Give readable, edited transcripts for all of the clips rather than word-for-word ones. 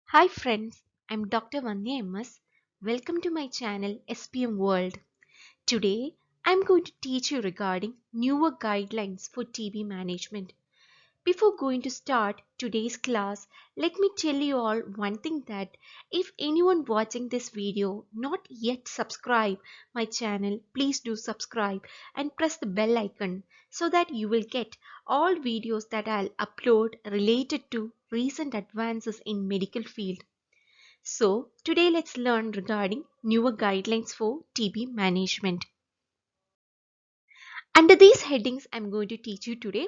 Hi friends, I'm Dr. Vandya MS. Welcome to my channel SPM World. Today, I'm going to teach you regarding newer guidelines for TB management. Before going to start today's class, let me tell you all one thing that if anyone watching this video not yet subscribe my channel, please do subscribe and press the bell icon so that you will get all videos that I'll upload related to recent advances in medical field. So, today let's learn regarding newer guidelines for TB management. Under these headings, I'm going to teach you today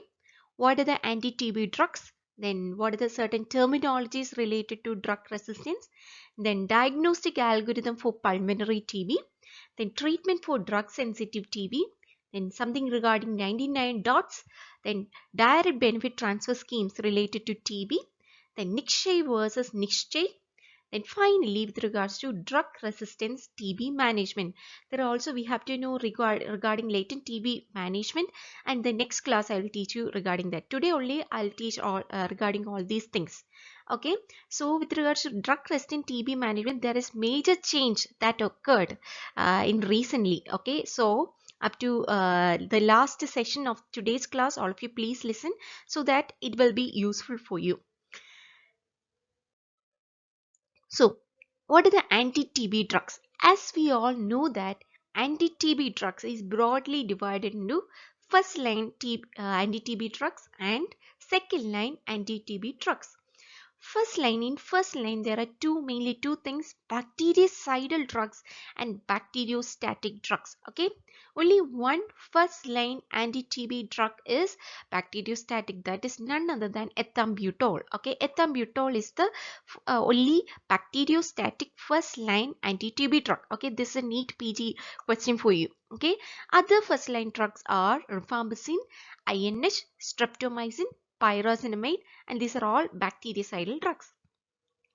what are the anti-TB drugs, then what are the certain terminologies related to drug resistance, then diagnostic algorithm for pulmonary TB, then treatment for drug sensitive TB, then something regarding 99 dots, then direct benefit transfer schemes related to TB, then Nikshay versus Nikshay. Then finally, with regards to drug resistance TB management, there are also we have to know regarding latent TB management, and the next class I will teach you regarding that. Today only I'll teach all regarding all these things. Okay, so with regards to drug resistant TB management, there is major change that occurred in recently. Okay, so up to the last session of today's class, all of you please listen so that it will be useful for you. So, what are the anti-TB drugs? As we all know that anti-TB drugs is broadly divided into first line anti-TB drugs and second line anti-TB drugs. First line there are mainly two things: bactericidal drugs and bacteriostatic drugs. Okay, only one first line anti-TB drug is bacteriostatic, that is none other than ethambutol. Okay, ethambutol is the only bacteriostatic first line anti-TB drug. Okay, this is a neat PG question for you. Okay, other first line drugs are rifampicin, INH, streptomycin, pyrazinamide, and these are all bactericidal drugs.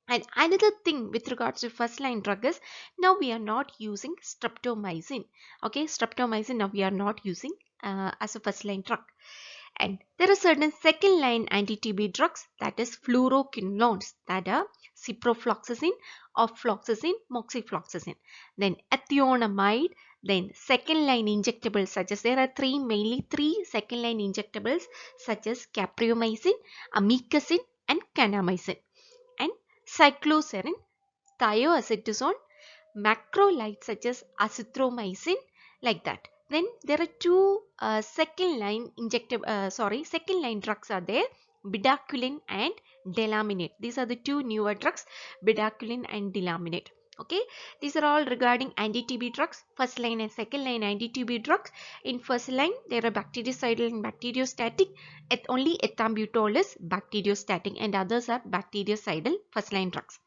And another thing with regards to first line drug is now we are not using streptomycin. Okay, streptomycin now we are not using as a first line drug. And there are certain second line anti-TB drugs, that is fluoroquinolones, that are ciprofloxacin, ofloxacin, moxifloxacin. Then ethionamide, then second line injectables such as there are mainly three second line injectables such as capreomycin, amikacin, and kanamycin. And cycloserine, thioacetazone, macrolides such as azithromycin, like that. Then there are two second line drugs are there: bedaquiline and delaminate. These are the two newer drugs, bedaquiline and delaminate. Okay, these are all regarding anti-TB drugs, first line and second line anti-TB drugs. In first line there are bactericidal and bacteriostatic. Only ethambutol is bacteriostatic and others are bactericidal first line drugs.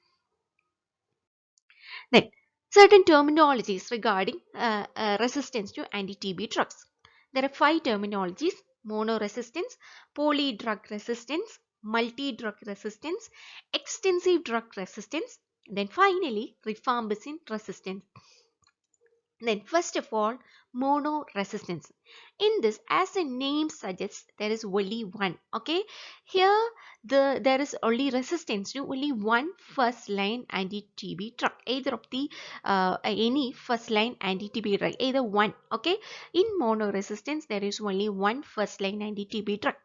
Then, certain terminologies regarding resistance to anti-TB drugs. There are five terminologies: monoresistance, polydrug resistance, multi-drug resistance, extensive drug resistance, then finally rifampicin resistance. Then first of all, mono resistance. In this, as the name suggests, there is only one. Okay, here there is only resistance to only one first line anti-TB drug, either of the any first line anti-TB drug, either one. Okay, in mono resistance there is only one first line anti-TB drug.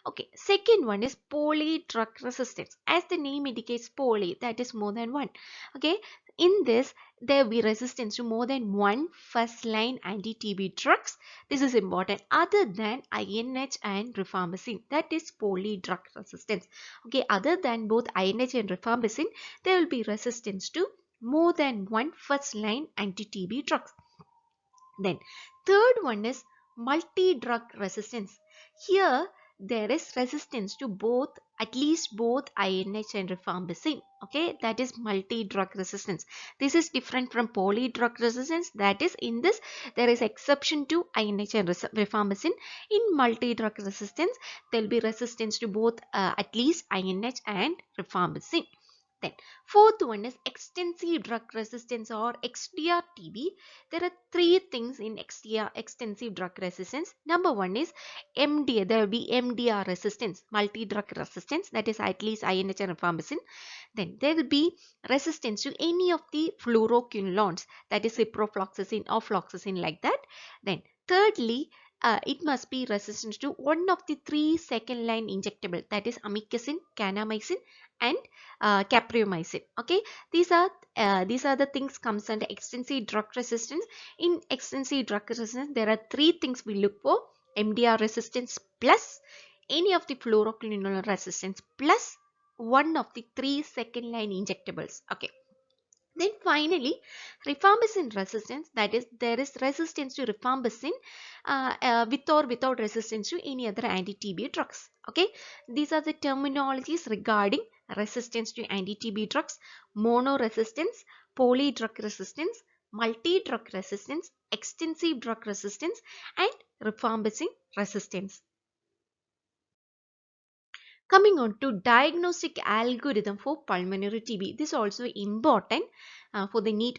Okay, second one is polydrug resistance. As the name indicates, poly, that is more than one. Okay, in this there will be resistance to more than one first line anti-TB drugs. This is important, other than INH and rifampicin, that is polydrug resistance. Okay, other than both INH and rifampicin, there will be resistance to more than one first line anti-TB drugs. Then third one is multi-drug resistance. Here there is resistance to both, at least both INH and rifampicin. Okay, that is multi-drug resistance. This is different from polydrug resistance. That is, in this there is exception to INH and rifampicin. In multi-drug resistance there will be resistance to both at least INH and rifampicin. Then fourth one is extensive drug resistance or XDR-TB. There are three things in XDR, extensive drug resistance. Number one is MDR. There will be MDR resistance, multi-drug resistance, that is at least INH and rifampicin. Then there will be resistance to any of the fluoroquinolones, that is ciprofloxacin or floxacin, like that. Then thirdly, it must be resistant to one of the three second line injectable, that is amikacin, kanamycin, and capreomycin. Okay, these are the things comes under extensive drug resistance. In extensive drug resistance, there are three things we look for: MDR resistance plus any of the fluoroquinolone resistance plus one of the three second line injectables. Okay. Then finally, rifampicin resistance, that is there is resistance to rifampicin with or without resistance to any other anti-TB drugs. Okay, these are the terminologies regarding resistance to anti-TB drugs: mono resistance, poly drug resistance, multi drug resistance, extensive drug resistance, and rifampicin resistance. Coming on to diagnostic algorithm for pulmonary TB. This is also important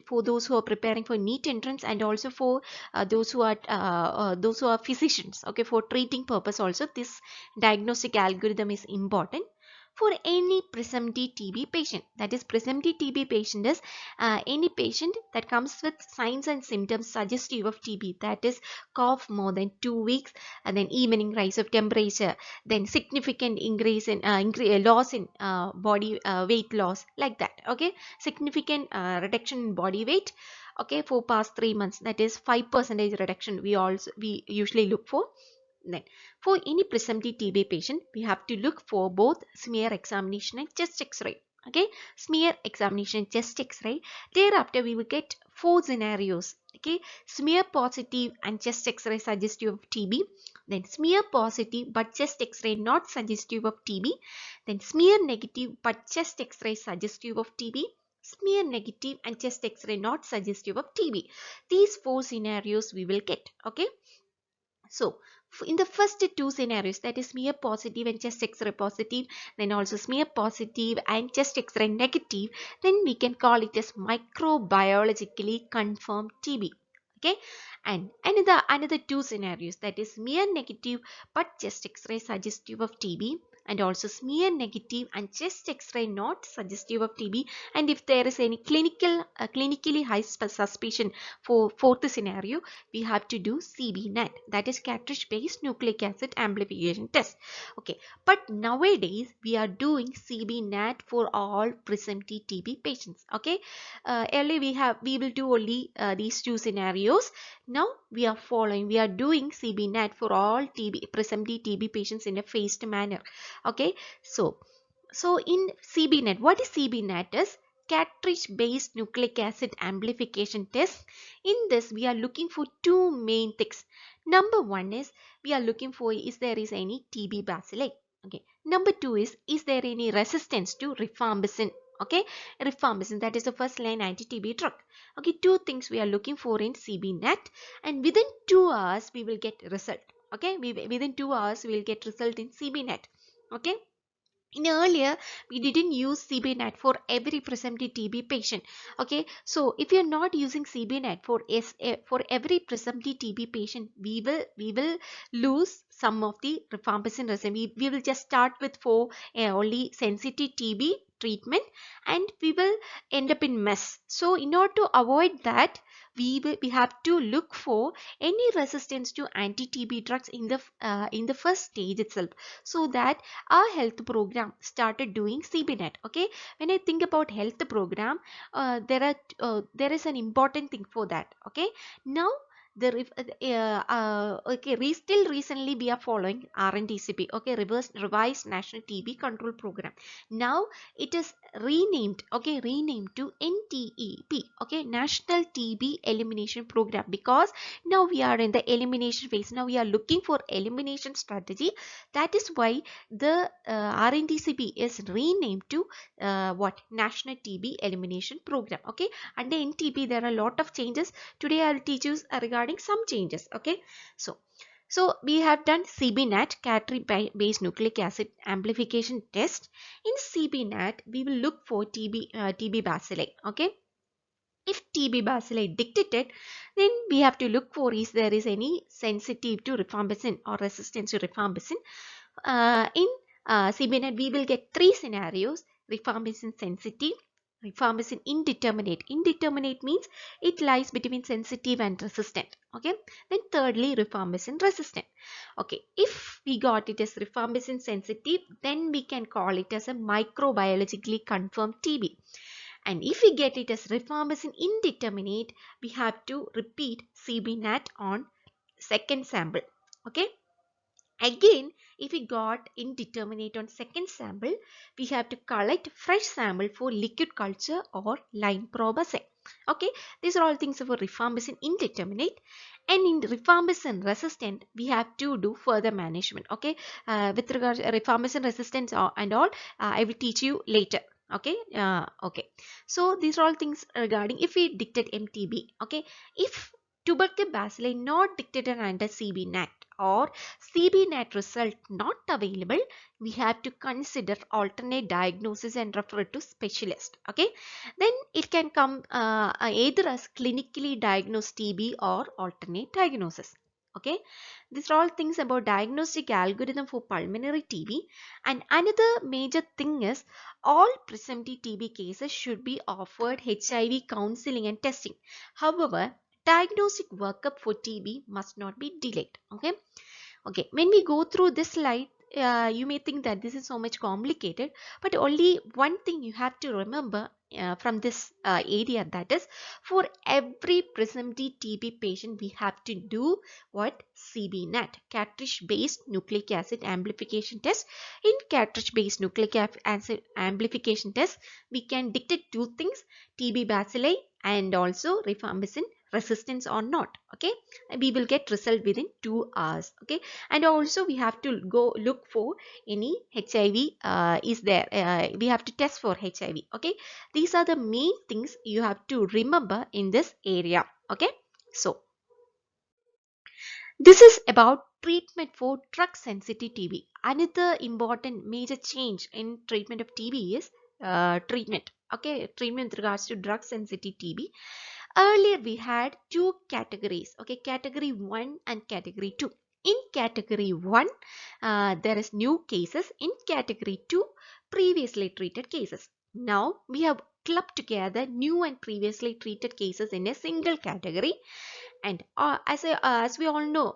for those who are preparing for NEET entrance, and also for those who are physicians. Okay, for treating purpose also this diagnostic algorithm is important for any presumptive TB patient. That is, presumptive TB patient is any patient that comes with signs and symptoms suggestive of TB. That is, cough more than 2 weeks, and then evening rise of temperature, then significant increase in loss in body weight loss, like that. Okay, significant reduction in body weight, okay, for past 3 months, that is 5% reduction we usually look for. Then for any presumptive TB patient, we have to look for both smear examination and chest x-ray. Okay, smear examination, chest x-ray. Thereafter we will get four scenarios. Okay, smear positive and chest x-ray suggestive of TB. Then smear positive but chest x-ray not suggestive of TB. Then smear negative but chest x-ray suggestive of TB. Smear negative and chest x-ray not suggestive of TB. These four scenarios we will get. Okay. So in the first two scenarios, that is smear positive and chest x-ray positive, then also smear positive and chest x-ray negative, then we can call it as microbiologically confirmed TB. Okay, and another two scenarios, that is smear negative but chest x-ray suggestive of TB, and also smear negative and chest x-ray not suggestive of TB. And if there is any clinically high suspicion for fourth scenario, we have to do CBNAT, that is cartridge based nucleic acid amplification test. Okay, but nowadays we are doing CBNAT for all presumptive TB patients. Okay, earlier we will do only these two scenarios. Now we are doing CBNAT for all presumptive TB patients in a phased manner. Okay, so in CBNAT, what is CBNAT is cartridge based nucleic acid amplification test. In this we are looking for two main things. Number one is we are looking for is there is any TB bacilli. Okay, number two is there any resistance to rifampicin. Okay, rifampicin, that is the first line anti-TB drug. Okay, two things we are looking for in CBNAT, and within 2 hours we will get result. Okay, within 2 hours we will get result in CBNAT. Okay, in earlier we didn't use CBNAT for every presumptive TB patient. Okay, so if you're not using CBNAT for every presumptive TB patient, we will lose some of the rifampicin resistance. We will just start with for only sensitive TB treatment, and we will end up in mess. So in order to avoid that, we have to look for any resistance to anti-TB drugs in the first stage itself, so that our health program started doing CBNAT. Okay, when I think about health program, there is an important thing for that. Okay, now still recently we are following RNTCP. Okay, revised National TB Control Program. Now it is renamed. Okay, renamed to NTEP. Okay, National TB Elimination Program, because now we are in the elimination phase. Now we are looking for elimination strategy. That is why the RNTCP is renamed to National TB Elimination Program. Okay, under NTP there are a lot of changes. Today I will teach you regarding some changes. Okay, so So we have done CBNAT, category-based nucleic acid amplification test. In CBNAT, we will look for TB bacilli. Okay. If TB bacilli detected, then we have to look for is there is any sensitive to rifampicin or resistance to rifampicin. In CBNet, we will get three scenarios: rifampicin sensitive, rifampicin indeterminate. Indeterminate means it lies between sensitive and resistant. Okay. Then thirdly, rifampicin resistant. Okay. If we got it as rifampicin sensitive, then we can call it as a microbiologically confirmed TB. And if we get it as rifampicin indeterminate, we have to repeat CBNAT on second sample. Okay. Again, if we got indeterminate on second sample, we have to collect fresh sample for liquid culture or line probe assay. Okay, these are all things for rifampicin indeterminate. And in rifampicin resistant, we have to do further management. Okay, with regard to rifampicin resistance and all, I will teach you later. Okay, okay. So these are all things regarding if we detect MTB. Okay, if tubercle bacilli not detected under CBNAT or CBNAT result not available, we have to consider alternate diagnosis and refer to specialist. Okay, then it can come either as clinically diagnosed TB or alternate diagnosis. Okay, these are all things about diagnostic algorithm for pulmonary TB. And another major thing is all presumptive TB cases should be offered HIV counseling and testing. However, diagnostic workup for TB must not be delayed. Okay. Okay, when we go through this slide, you may think that this is so much complicated, but only one thing you have to remember from this area, that is for every presumptive TB patient, we have to do what? CBNAT, cartridge based nucleic acid amplification test. In cartridge based nucleic acid amplification test, we can detect two things: TB bacilli and also rifampicin resistance or not. Okay, we will get result within 2 hours. Okay, and also we have to go look for any HIV is there. We have to test for HIV. Okay, these are the main things you have to remember in this area. Okay, so this is about treatment for drug sensitive TB. Another important major change in treatment of TB is treatment. Okay, treatment with regards to drug sensitive TB. Earlier we had two categories. Okay, category 1 and category 2. In category 1, there is new cases. In category 2, previously treated cases. Now we have clubbed together new and previously treated cases in a single category. And as we all know,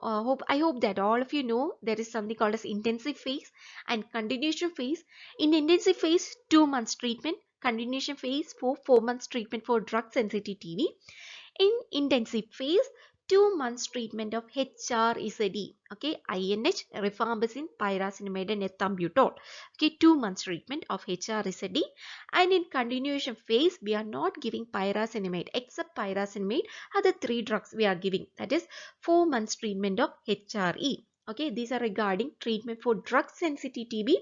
I hope that all of you know, there is something called as intensive phase and continuation phase. In intensive phase, 2 months treatment. Continuation phase for 4 months treatment for drug sensitive TB. In intensive phase, 2 months treatment of HRSD, okay, INH, rifampicin, pyrazinamide, and ethambutol. Okay, 2 months treatment of HRSD. And in continuation phase, we are not giving pyrazinamide except pyrazinamide. Other three drugs we are giving, that is 4 months treatment of HRE. Okay, these are regarding treatment for drug sensitive TB.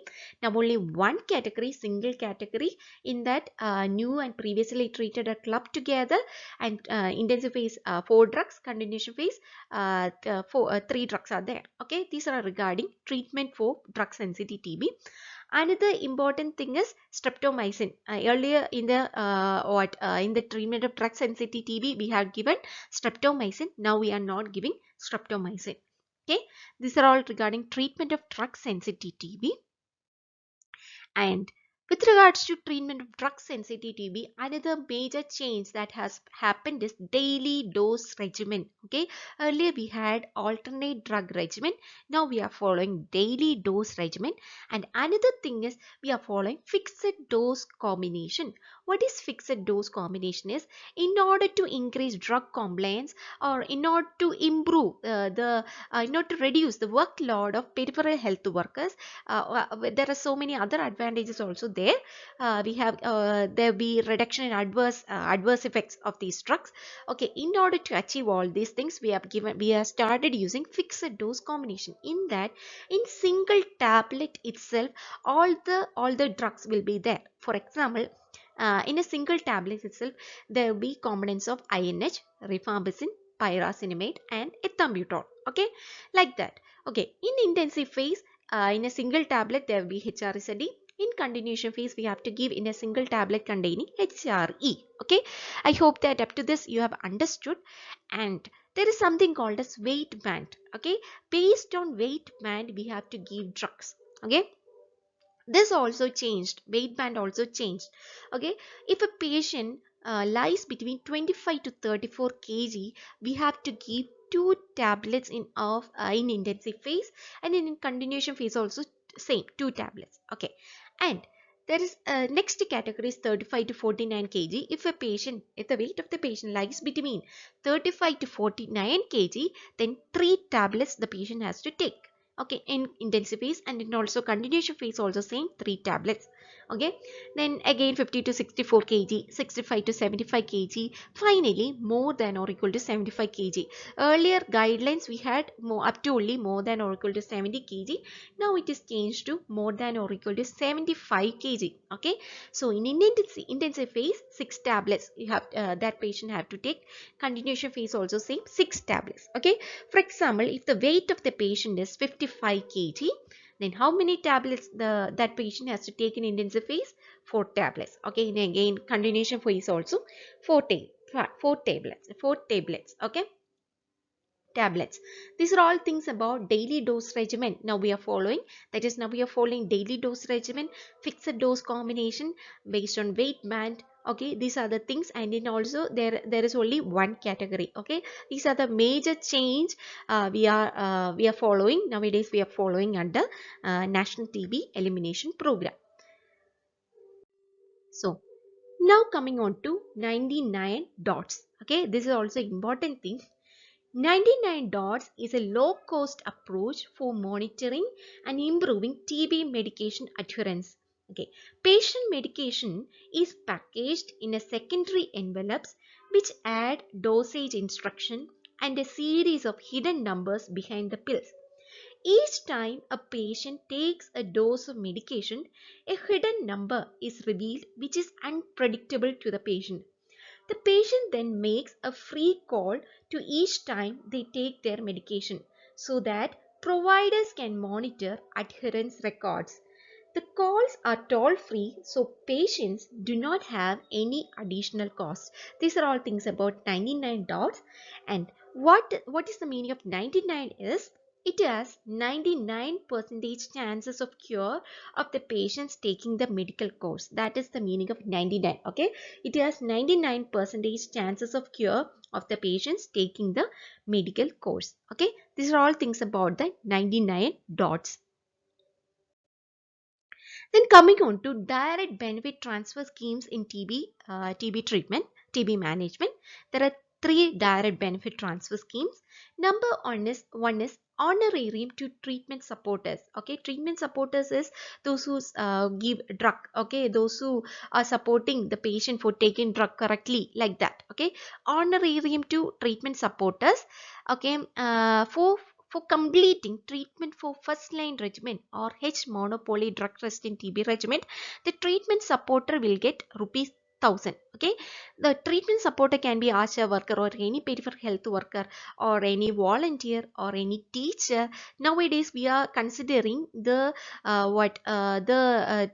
Now only one category, single category, in that new and previously treated are clubbed together, and intensive phase 4 drugs, continuation phase 3 drugs are there. Okay, these are regarding treatment for drug sensitive TB. Another important thing is streptomycin. Earlier in the in the treatment of drug sensitive TB, we have given streptomycin. Now we are not giving streptomycin. Okay, these are all regarding treatment of drug sensitive TB. And with regards to treatment of drug sensitive TB, another major change that has happened is daily dose regimen. Okay, earlier we had alternate drug regimen. Now we are following daily dose regimen. And another thing is we are following fixed dose combination. What is fixed dose combination is, in order to increase drug compliance or in order to improve in order to reduce the workload of peripheral health workers, there are so many other advantages also there. We have there be reduction in adverse effects of these drugs. Okay, in order to achieve all these things, we have started using fixed dose combination. In that, in single tablet itself, all the drugs will be there. For example, in a single tablet itself, there will be components of INH, rifampicin, pyrazinamide, and ethambutol. Okay, like that. Okay, in intensive phase, in a single tablet there will be HRSD. In continuation phase, we have to give in a single tablet containing HRE. Okay, I hope that up to this you have understood. And there is something called as weight band. Okay, based on weight band, we have to give drugs. Okay, this also changed, weight band also changed. Okay, if a patient lies between 25 to 34 kg, we have to give two tablets in intensive phase, and in continuation phase also same two tablets. Okay, and there is next category is 35 to 49 kg. If the weight of the patient lies between 35 to 49 kg, then three tablets the patient has to take. Okay, in intensive phase, and in also continuation phase also same three tablets. Okay, then again 50 to 64 kg, 65 to 75 kg, finally more than or equal to 75 kg. Earlier guidelines we had more up to only more than or equal to 70 kg. Now it is changed to more than or equal to 75 kg. Okay, so in intensive phase, 6 tablets you have that patient have to take. Continuation phase also same 6 tablets. Okay, for example, if the weight of the patient is 55 kg, then how many tablets that patient has to take in intensive phase? 4 tablets. Okay, and again continuation phase also 4 tablets. 4 tablets. Okay, tablets. These are all things about daily dose regimen. Now we are following. That is, now we are following daily dose regimen, fixed dose combination based on weight band. Okay, these are the things, and then also there is only one category. Okay, these are the major change we are following nowadays. We are following under National TB Elimination Program. So now coming on to 99 dots. Okay, this is also important thing. 99 dots is a low-cost approach for monitoring and improving TB medication adherence. Okay, patient medication is packaged in a secondary envelopes which add dosage instruction and a series of hidden numbers behind the pills. Each time a patient takes a dose of medication, a hidden number is revealed which is unpredictable to the patient. The patient then makes a free call to each time they take their medication so that providers can monitor adherence records. The calls are toll free, so patients do not have any additional cost. These are all things about 99 dots. And what is the meaning of 99 is it has 99% chances of cure of the patients taking the medical course. That is the meaning of 99. Okay, it has 99% chances of cure of the patients taking the medical course. Okay, these are all things about the 99 dots. Then coming on to direct benefit transfer schemes in TB treatment, TB management, there are three direct benefit transfer schemes. Number one is honorarium to treatment supporters. Okay, treatment supporters is those who give drug. Okay, those who are supporting the patient for taking drug correctly, like that. Okay, honorarium to treatment supporters. Okay, for completing treatment for first line regimen or H monopoly drug resistant TB regimen, the treatment supporter will get rupees 1000. Okay, the treatment supporter can be ASHA worker or any peripheral health worker or any volunteer or any teacher. Nowadays we are considering the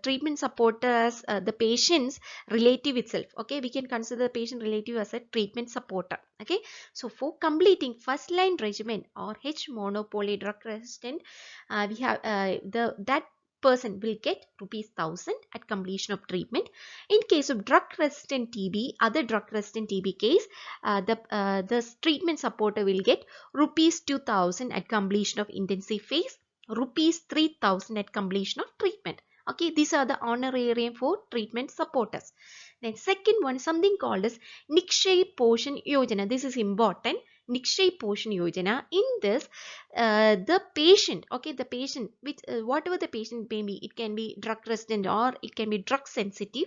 treatment supporter as the patient's relative itself. Okay, we can consider the patient relative as a treatment supporter. Okay, so for completing first line regimen or H monopoly drug resistant, we have that person will get rupees 1000 at completion of treatment. In case of drug resistant TB, other drug resistant TB case, the treatment supporter will get rupees 2000 at completion of intensive phase, rupees 3000 at completion of treatment. Okay, these are the honorarium for treatment supporters. Then second one, something called as Nikshay Poshan Yojana. This is important. Nikshay Poshan Yojana. In this, the patient, okay, the patient, which whatever the patient may be, it can be drug resistant or it can be drug sensitive.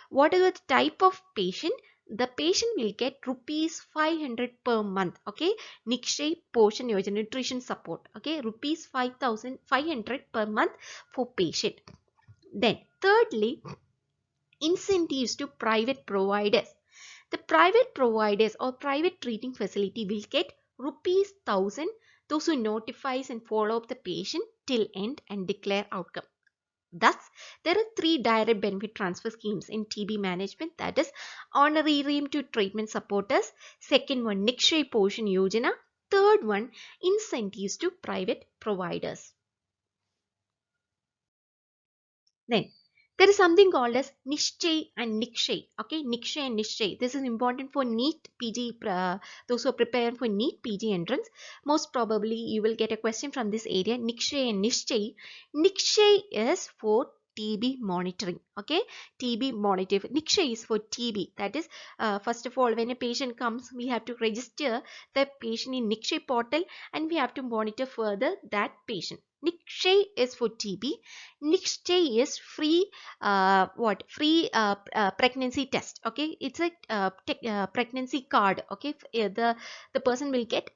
Whatever the type of patient, the patient will get rupees 500 per month. Okay, Nikshay Poshan Yojana, nutrition support. Okay, rupees 5500 per month for patient. Then thirdly, incentives to private providers. The private providers or private treating facility will get rupees 1000 those who notifies and follow up the patient till end and declare outcome. Thus, there are three direct benefit transfer schemes in TB management, that is honorarium to treatment supporters, second one Nikshay portion Yojana, third one incentives to private providers. Then there is something called as Nishchay and Nikshay. Okay, Nikshay and Nishchay. This is important for NEET PG, those who are preparing for NEET PG entrance. Most probably you will get a question from this area. Nikshay and Nishchay. Nikshay is for TB monitoring. Okay, TB monitoring. Nikshay is for TB. That is, first of all, when a patient comes, we have to register the patient in Nikshay portal and we have to monitor further that patient. Nikshay is for TB. Nikshay is free free pregnancy test. Okay, it's a pregnancy card. Okay, the person will get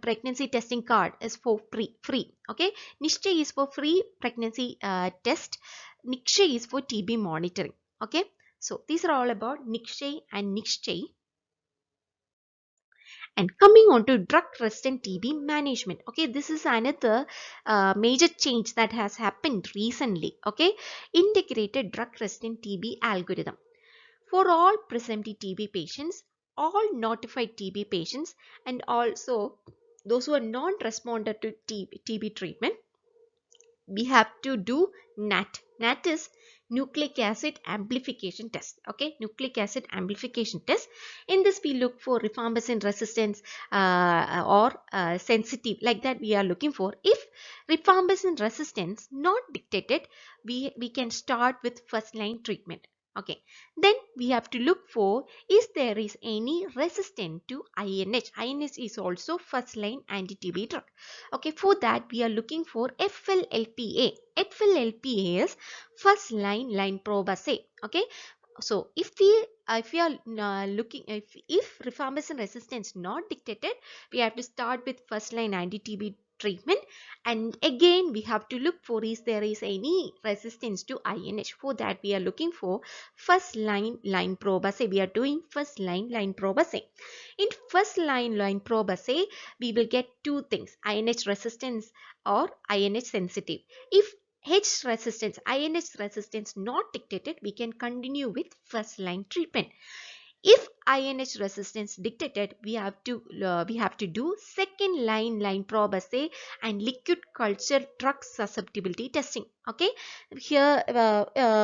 pregnancy testing card is for free. Okay, Nikshay is for free pregnancy test. Nikshay is for TB monitoring. Okay, so these are all about Nikshay and Nishchay. And coming on to drug resistant TB management. Okay, this is another major change that has happened recently. Okay, integrated drug resistant TB algorithm. For all presumptive TB patients, all notified TB patients, and also those who are non-responder to TB treatment, we have to do NAT. NAT is nucleic acid amplification test. Okay, nucleic acid amplification test. In this, we look for rifampicin resistance or sensitive, like that we are looking for. If rifampicin resistance not detected, we can start with first line treatment. Okay, then we have to look for is there is any resistance to INH. INH is also first line anti-TB drug. Okay, for that we are looking for FLLPA. FLLPA is first line probe assay. Okay, so if we are looking, if rifampicin resistance not detected, we have to start with first line anti-TB treatment, and again we have to look for is there is any resistance to INH. For that we are looking for first line probe assay. We are doing first line probe assay. In first line probe assay, we will get two things: INH resistance or INH sensitive. If INH resistance not detected, we can continue with first line treatment. If INH resistance detected, we have to do second line probe assay and liquid culture drug susceptibility testing. Okay, here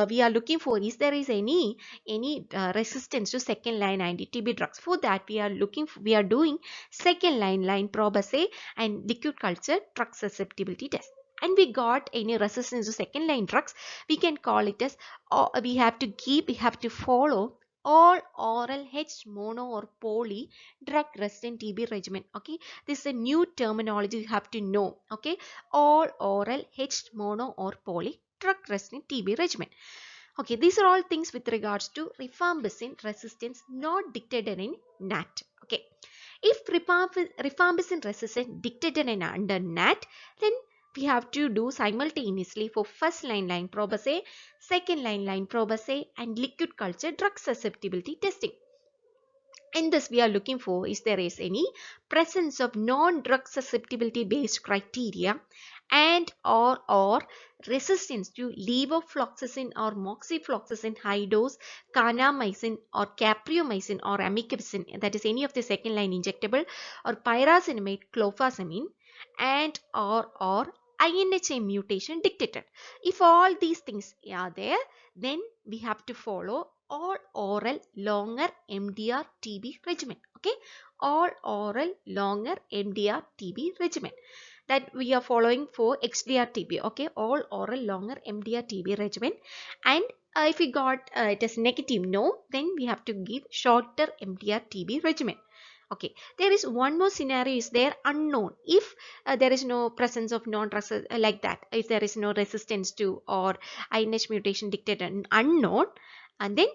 we are looking for is there is any resistance to second line anti-TB drugs. For that we are doing second line probe assay and liquid culture drug susceptibility test. And we got any resistance to second line drugs, we can call it as, we have to follow all oral H mono or poly drug resistant TB regimen. Okay, this is a new terminology you have to know. Okay, all oral H mono or poly drug resistant TB regimen. Okay, these are all things with regards to rifampicin resistance not detected in NAT. Okay, if rifampicin resistance detected in under NAT, then we have to do simultaneously for first line probe assay, second line probe assay, and liquid culture drug susceptibility testing. In this, we are looking for is there is any presence of non-drug susceptibility based criteria and or resistance to levofloxacin or moxifloxacin high dose, kanamycin or capreomycin or amikacin, that is any of the second line injectable, or pyrazinamide clofazimine, and or INHA mutation detected. If all these things are there, then we have to follow all oral longer MDR TB regimen. Okay, all oral longer MDR TB regimen that we are following for XDR TB. Okay, all oral longer MDR TB regimen. And if we got it as negative no, then we have to give shorter MDR TB regimen. Okay, there is one more scenario is there, unknown. If there is no presence of like that, if there is no resistance to or INH mutation detected and unknown, and then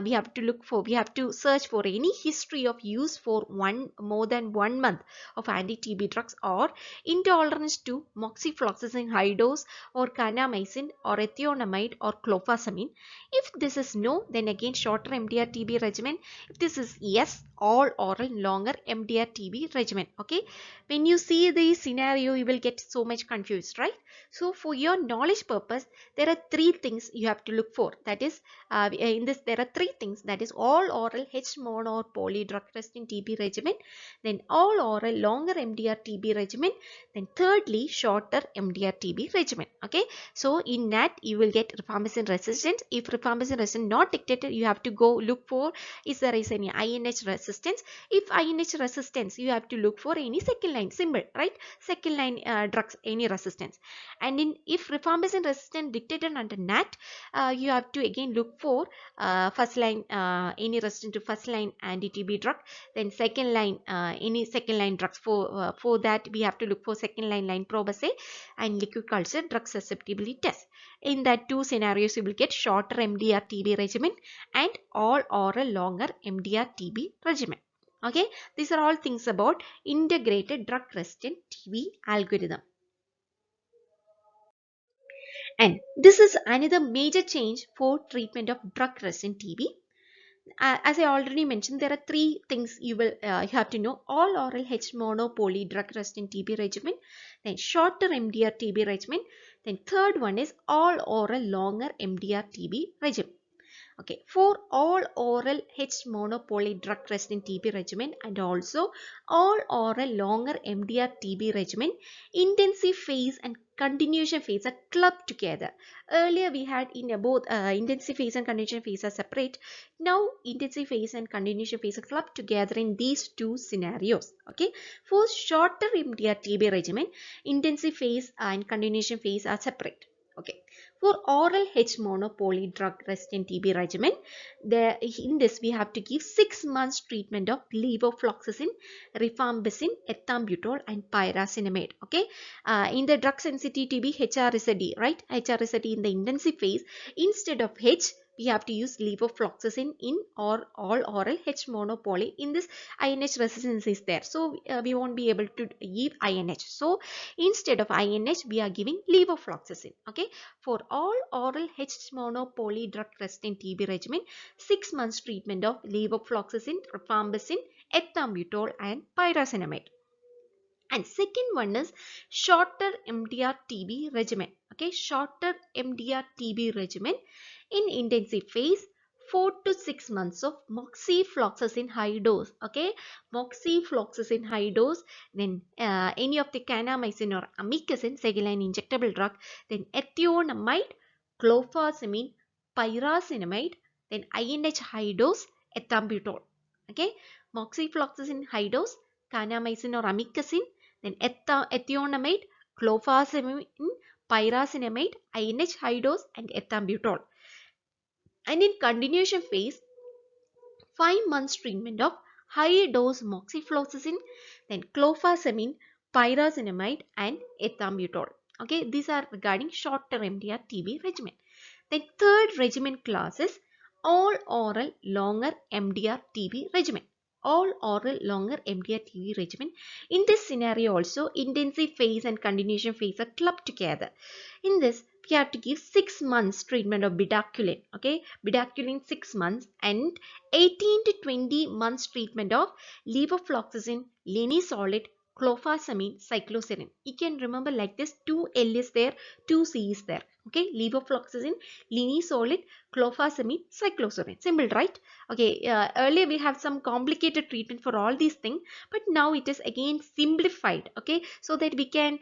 we have to look for, we have to search for any history of use for more than 1 month of anti-TB drugs, or intolerance to moxifloxacin high dose or kanamycin or ethionamide or clofazimine. If this is no, then again shorter MDR-TB regimen. If this is yes, all oral longer MDR-TB regimen. Okay, when you see the scenario, you will get so much confused, right? So for your knowledge purpose, there are three things you have to look for. That is, in this there are three things. That is all oral H mono or poly drug resistant TB regimen, then all oral longer MDR-TB regimen, then thirdly shorter MDR-TB regimen. Okay, so in that you will get rifampicin resistance. If rifampicin resistance not detected, you have to go look for is there is any INH resistance. If INH resistance, you have to look for any second line symbol, right? Second line drugs, any resistance. And in if rifampicin resistance detected under NAT, you have to again look for first line any resistant to first line anti-TB drug, then second line any second line drugs. For that we have to look for second line probe assay and liquid culture drug susceptibility test. In that two scenarios, you will get shorter MDR-TB regimen and all oral longer MDR-TB regimen. Okay, these are all things about integrated drug resistant TB algorithm. And this is another major change for treatment of drug resistant TB. As I already mentioned, there are three things you have to know: all oral H mono poly drug resistant TB regimen, then shorter MDR TB regimen, then third one is all oral longer MDR TB regimen. Okay, for all oral H monopoly drug resistant TB regimen and also all oral longer MDR TB regimen, intensive phase and continuation phase are clubbed together. Earlier we had in both intensive phase and continuation phase are separate. Now intensive phase and continuation phase are clubbed together in these two scenarios. Okay, for shorter MDR TB regimen, intensive phase and continuation phase are separate. Okay, for oral H monopoly drug resistant TB regimen, in this we have to give 6 months treatment of levofloxacin, rifampicin, ethambutol and pyrazinamide. Okay, in the drug sensitive TB, HR is a D, right? HR is a D in the intensive phase. Instead of H, we have to use levofloxacin in or all oral H monopoly. In this, INH resistance is there, so we won't be able to give INH. So instead of INH, we are giving levofloxacin. Okay, for all oral H monopoly drug resistant TB regimen, 6 months treatment of levofloxacin, rifampicin, ethambutol and pyrazinamide. And second one is shorter MDR TB regimen. Okay, shorter MDR TB regimen in intensive phase, 4 to 6 months of moxifloxacin high dose. Okay, moxifloxacin high dose, then any of the kanamycin or amikacin second line injectable drug, then ethionamide, clofazimine, pyrazinamide, then INH high dose, ethambutol. Okay, moxifloxacin high dose, kanamycin or amikacin, then ethionamide, clofazimine, pyrazinamide, INH high dose and ethambutol. And in continuation phase, 5 months treatment of high dose moxifloxacin, then clofazimine, pyrazinamide and ethambutol. Okay, these are regarding shorter MDR TB regimen. The third regimen class is all oral longer MDR TB regimen. All oral longer MDR TB regimen. In this scenario also, intensive phase and continuation phase are clubbed together. In this, we have to give 6 months treatment of bedaquiline. Okay, bedaquiline 6 months and 18 to 20 months treatment of levofloxacin, linezolid, clofazimine, cycloserine. You can remember like this: 2 L is there, 2 C is there. Okay, levofloxacin, linezolid, clofazimine, cycloserine. Simple, right? Okay, earlier we have some complicated treatment for all these things, but now it is again simplified. Okay, so that we can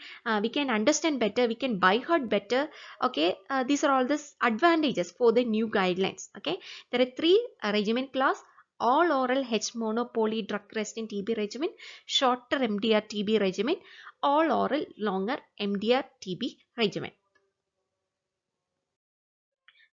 understand better, we can by heart better. Okay, these are all the advantages for the new guidelines. Okay, there are three regimen class: all oral H monopoly drug resistant TB regimen, shorter MDR TB regimen, all oral longer MDR TB regimen.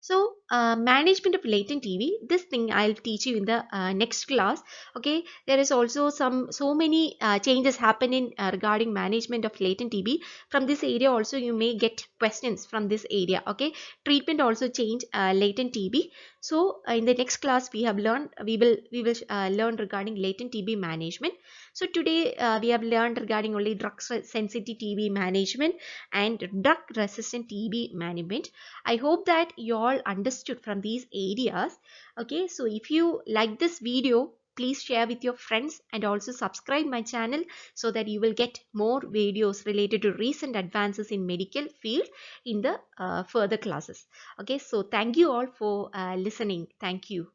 So management of latent TB, this thing I'll teach you in the next class. Okay, there is also so many changes happening regarding management of latent TB. From this area also you may get questions from this area. Okay, treatment also change latent TB. So in the next class we will learn regarding latent TB management. So today we have learned regarding only drug sensitive TB management and drug resistant TB management. I hope that you all understood from these areas. Okay, so if you like this video, please share with your friends and also subscribe my channel so that you will get more videos related to recent advances in medical field in the further classes. Okay, so thank you all for listening. Thank you.